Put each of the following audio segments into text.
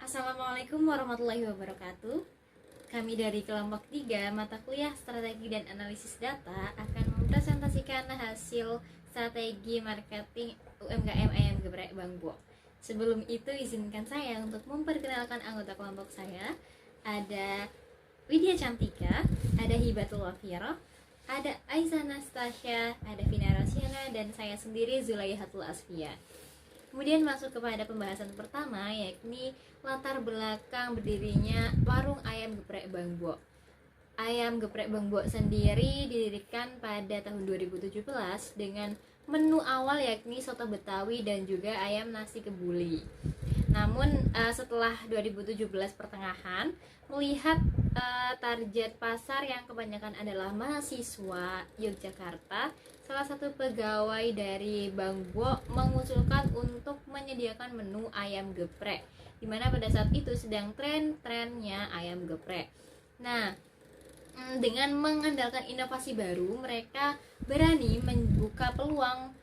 Assalamualaikum warahmatullahi wabarakatuh. Kami dari kelompok 3 mata kuliah Strategi dan Analisis Data akan mempresentasikan hasil strategi marketing UMKM Ayam Geprek Bang Bo. Sebelum itu izinkan saya untuk memperkenalkan anggota kelompok saya. Ada Widya Cantika, ada Hibatul Wafiro, ada Aiza Nastasya, ada Vina Rosyana, dan saya sendiri Zulaihatul Asfia. Kemudian masuk kepada pembahasan pertama, yakni latar belakang berdirinya warung ayam geprek Bang Bo. Ayam geprek Bang Bo sendiri didirikan pada tahun 2017 dengan menu awal yakni soto Betawi dan juga ayam nasi kebuli. Namun setelah 2017 pertengahan, melihat target pasar yang kebanyakan adalah mahasiswa Yogyakarta, salah satu pegawai dari Bang Bo mengusulkan untuk menyediakan menu ayam geprek, dimana pada saat itu sedang tren-trennya ayam geprek. Nah, dengan mengandalkan inovasi baru, mereka berani membuka peluang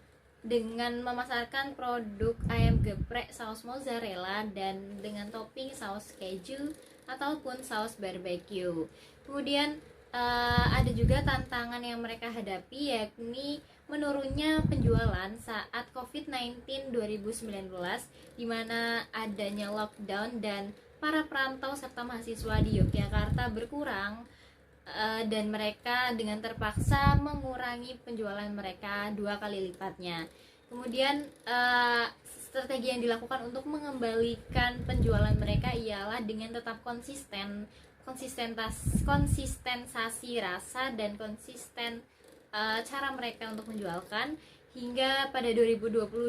dengan memasarkan produk ayam geprek saus mozzarella dan dengan topping saus keju ataupun saus barbecue. Kemudian ada juga tantangan yang mereka hadapi, yakni menurunnya penjualan saat COVID-19 2019, di mana adanya lockdown dan para perantau serta mahasiswa di Yogyakarta berkurang, dan mereka dengan terpaksa mengurangi penjualan mereka 2 kali lipatnya. Kemudian strategi yang dilakukan untuk mengembalikan penjualan mereka ialah dengan tetap konsistensasi rasa dan konsisten cara mereka untuk menjualkan, hingga pada 2022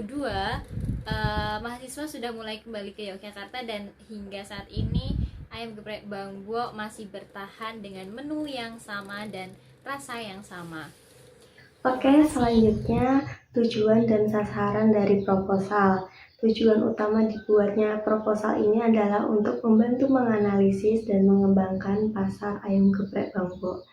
mahasiswa sudah mulai kembali ke Yogyakarta, dan hingga saat ini ayam geprek Bang Bo masih bertahan dengan menu yang sama dan rasa yang sama. Oke, selanjutnya tujuan dan sasaran dari proposal. Tujuan utama dibuatnya proposal ini adalah untuk membantu menganalisis dan mengembangkan pasar ayam geprek Bang Bo.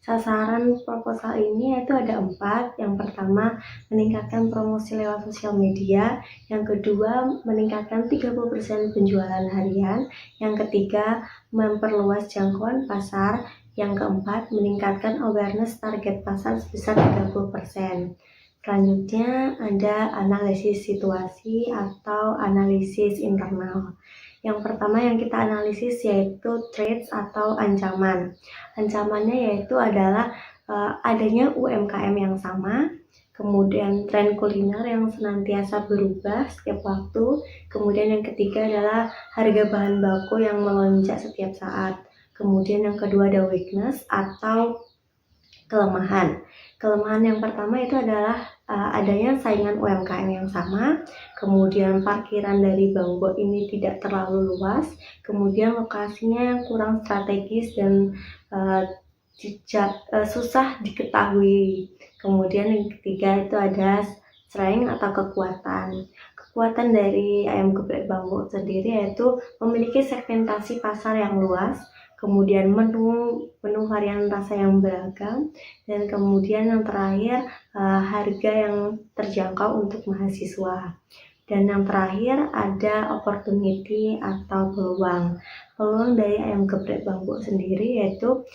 Sasaran proposal ini yaitu ada 4. Yang pertama, meningkatkan promosi lewat sosial media. Yang kedua, meningkatkan 30% penjualan harian. Yang ketiga, memperluas jangkauan pasar. Yang keempat, meningkatkan awareness target pasar sebesar 30%. Selanjutnya ada analisis situasi atau analisis internal. Yang pertama yang kita analisis yaitu threats atau ancaman. Ancamannya yaitu adalah adanya UMKM yang sama, kemudian tren kuliner yang senantiasa berubah setiap waktu, kemudian yang ketiga adalah harga bahan baku yang melonjak setiap saat, kemudian yang kedua ada weakness atau kelemahan. Kelemahan yang pertama itu adalah adanya saingan UMKM yang sama, kemudian parkiran dari Bang Bo ini tidak terlalu luas, kemudian lokasinya yang kurang strategis dan susah diketahui. Kemudian yang ketiga itu ada strength atau kekuatan. Kekuatan dari ayam geprek Bang Bo sendiri yaitu memiliki segmentasi pasar yang luas, kemudian menu varian rasa yang beragam, dan kemudian yang terakhir harga yang terjangkau untuk mahasiswa. Dan yang terakhir ada opportunity atau peluang. Peluang dari ayam geprek Bang Bo sendiri yaitu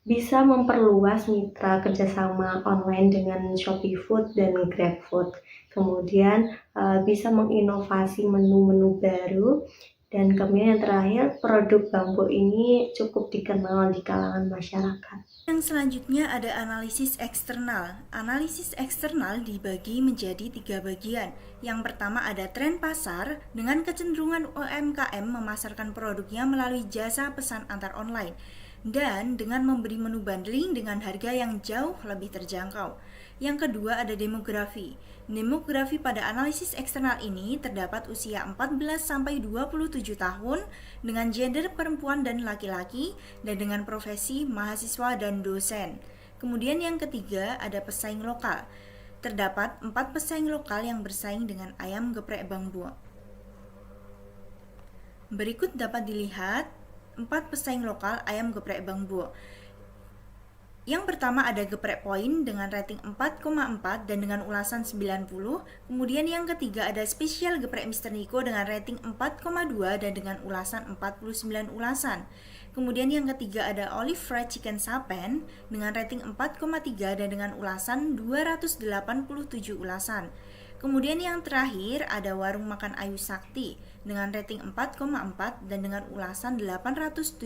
bisa memperluas mitra kerjasama online dengan Shopee Food dan GrabFood. Kemudian bisa menginovasi menu-menu baru. Dan kemudian yang terakhir, produk Bang Bo ini cukup dikenal di kalangan masyarakat. Yang selanjutnya ada analisis eksternal. Analisis eksternal dibagi menjadi 3 bagian. Yang pertama ada tren pasar dengan kecenderungan UMKM memasarkan produknya melalui jasa pesan antar online dan dengan memberi menu bundling dengan harga yang jauh lebih terjangkau. Yang kedua ada demografi. Demografi pada analisis eksternal ini terdapat usia 14-27 tahun dengan gender perempuan dan laki-laki dan dengan profesi mahasiswa dan dosen. Kemudian yang ketiga ada pesaing lokal. Terdapat 4 pesaing lokal yang bersaing dengan ayam geprek Bang Bo. Berikut dapat dilihat 4 pesaing lokal ayam geprek Bang Bo. Yang pertama ada geprek poin dengan rating 4,4 dan dengan ulasan 90. Kemudian yang ketiga ada spesial geprek Mister Niko dengan rating 4,2 dan dengan ulasan 49 ulasan. Kemudian yang ketiga ada Olive Fried Chicken Sapen dengan rating 4,3 dan dengan ulasan 287 ulasan. Kemudian yang terakhir ada Warung Makan Ayu Sakti dengan rating 4,4 dan dengan ulasan 877.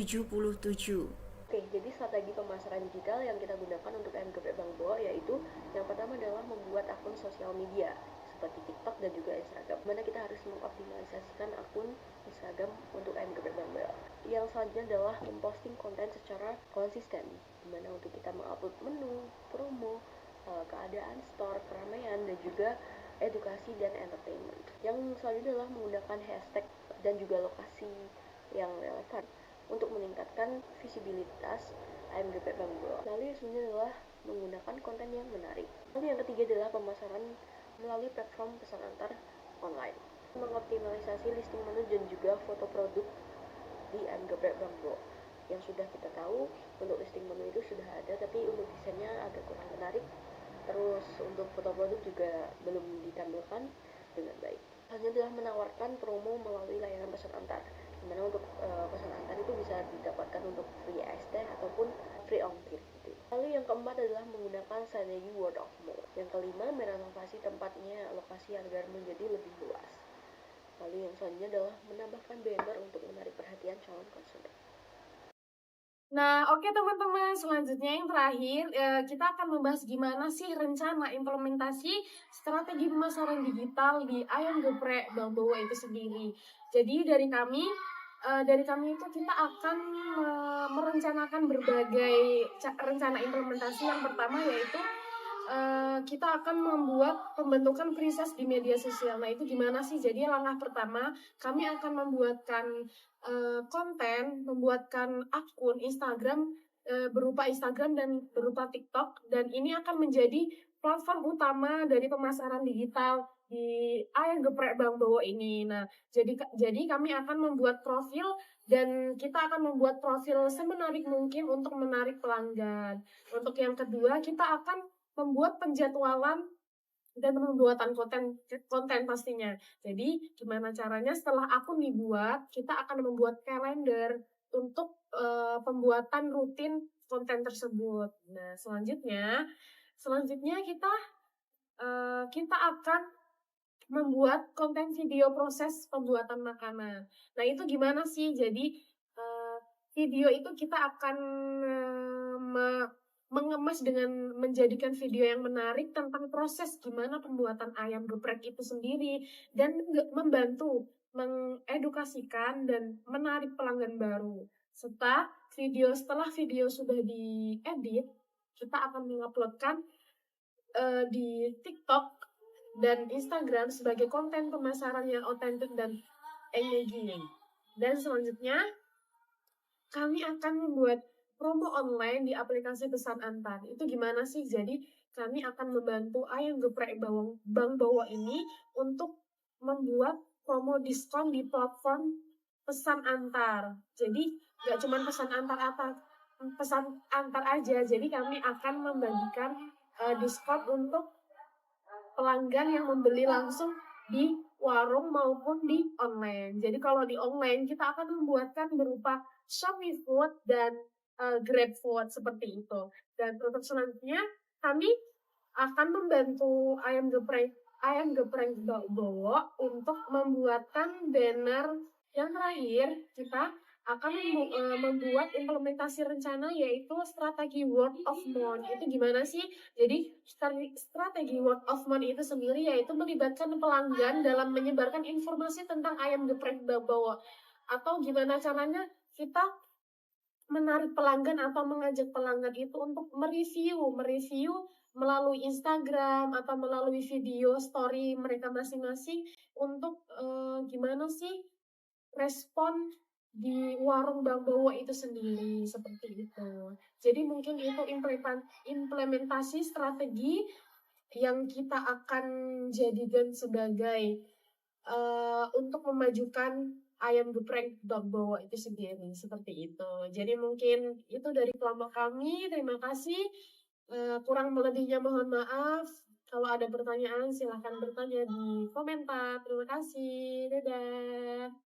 Oke, jadi strategi pemasaran digital yang kita gunakan untuk ayam geprek Bang Bo yaitu yang pertama adalah membuat akun sosial media seperti TikTok dan juga Instagram. Mana kita harus mengoptimalisasikan akun Instagram untuk ayam geprek Bang Bo. Yang selanjutnya adalah memposting konten secara konsisten, dimana untuk kita mengupload menu, promo, keadaan store, keramaian, dan juga edukasi dan entertainment. Yang selanjutnya adalah menggunakan hashtag dan juga lokasi yang relevan untuk meningkatkan visibilitas ayam geprek Bang Bo. Lalu yang selanjutnya adalah menggunakan konten yang menarik. Lalu yang ketiga adalah pemasaran melalui platform pesan antar online. Mengoptimalisasi listing menu dan juga foto produk di ayam geprek Bang Bo. Yang sudah kita tahu untuk listing menu itu sudah ada, tapi untuk desainnya agak kurang menarik. Terus untuk foto produk juga belum ditampilkan dengan baik. Selanjutnya adalah menawarkan promo melalui layanan pesan antar, dimana untuk pesan antar itu bisa didapatkan untuk free AST ataupun free ongkir gitu. Lalu yang keempat adalah menggunakan strategi word of mouth. Yang kelima, merenovasi tempatnya lokasi agar menjadi lebih luas. Lalu yang selanjutnya adalah menambahkan banner untuk menarik perhatian calon konsumen. Nah, oke teman-teman, selanjutnya yang terakhir kita akan membahas gimana sih rencana implementasi strategi pemasaran digital di ayam geprek Bang Bowo itu sendiri. Jadi dari kami itu kita akan merencanakan berbagai rencana implementasi. Yang pertama yaitu kita akan membuat pembentukan preset di media sosial. Nah, itu gimana sih? Jadi langkah pertama, kami akan membuatkan konten, membuatkan akun Instagram berupa Instagram dan berupa TikTok, dan ini akan menjadi platform utama dari pemasaran digital di ayam geprek Bang Bowo ini. Nah, jadi kami akan membuat profil dan kita akan membuat profil semenarik mungkin untuk menarik pelanggan. Untuk yang kedua, kita akan membuat penjadwalan dan pembuatan konten pastinya. Jadi gimana caranya setelah akun dibuat, kita akan membuat kalender untuk pembuatan rutin konten tersebut. Nah, selanjutnya kita akan membuat konten video proses pembuatan makanan. Nah, itu gimana sih? Jadi video itu kita akan mengemas dengan menjadikan video yang menarik tentang proses gimana pembuatan ayam geprek itu sendiri dan membantu mengedukasikan dan menarik pelanggan baru. Setelah video sudah diedit, kita akan menguploadkan di TikTok dan Instagram sebagai konten pemasaran yang otentik dan engaging. Dan selanjutnya kami akan membuat promo online di aplikasi pesan antar. Itu gimana sih? Jadi kami akan membantu ayam geprek Bang Bowo ini untuk membuat promo diskon di platform pesan antar. Jadi nggak cuma pesan antar aja. Jadi kami akan membagikan diskon untuk pelanggan yang membeli langsung di warung maupun di online. Jadi kalau di online kita akan membuatkan berupa Shopee Food dan Grab Food seperti itu. Dan untuk selanjutnya kami akan membantu ayam geprek Bang Bowo untuk membuatkan banner. Yang terakhir kita akan membuat implementasi rencana yaitu strategi word of mouth. Itu gimana sih? Jadi strategi word of mouth itu sendiri yaitu melibatkan pelanggan dalam menyebarkan informasi tentang ayam geprek Bang Bowo. Atau gimana caranya kita menarik pelanggan atau mengajak pelanggan itu untuk mereview melalui Instagram atau melalui video story mereka masing-masing untuk gimana sih respon di warung Bang Bowo itu sendiri, seperti itu. Jadi mungkin itu implementasi strategi yang kita akan jadikan sebagai untuk memajukan ayam geprek Bang Bowo itu sendiri, seperti itu. Jadi mungkin itu dari kelompok kami, terima kasih. Kurang lebihnya mohon maaf. Kalau ada pertanyaan silahkan bertanya di komentar. Terima kasih, dadah.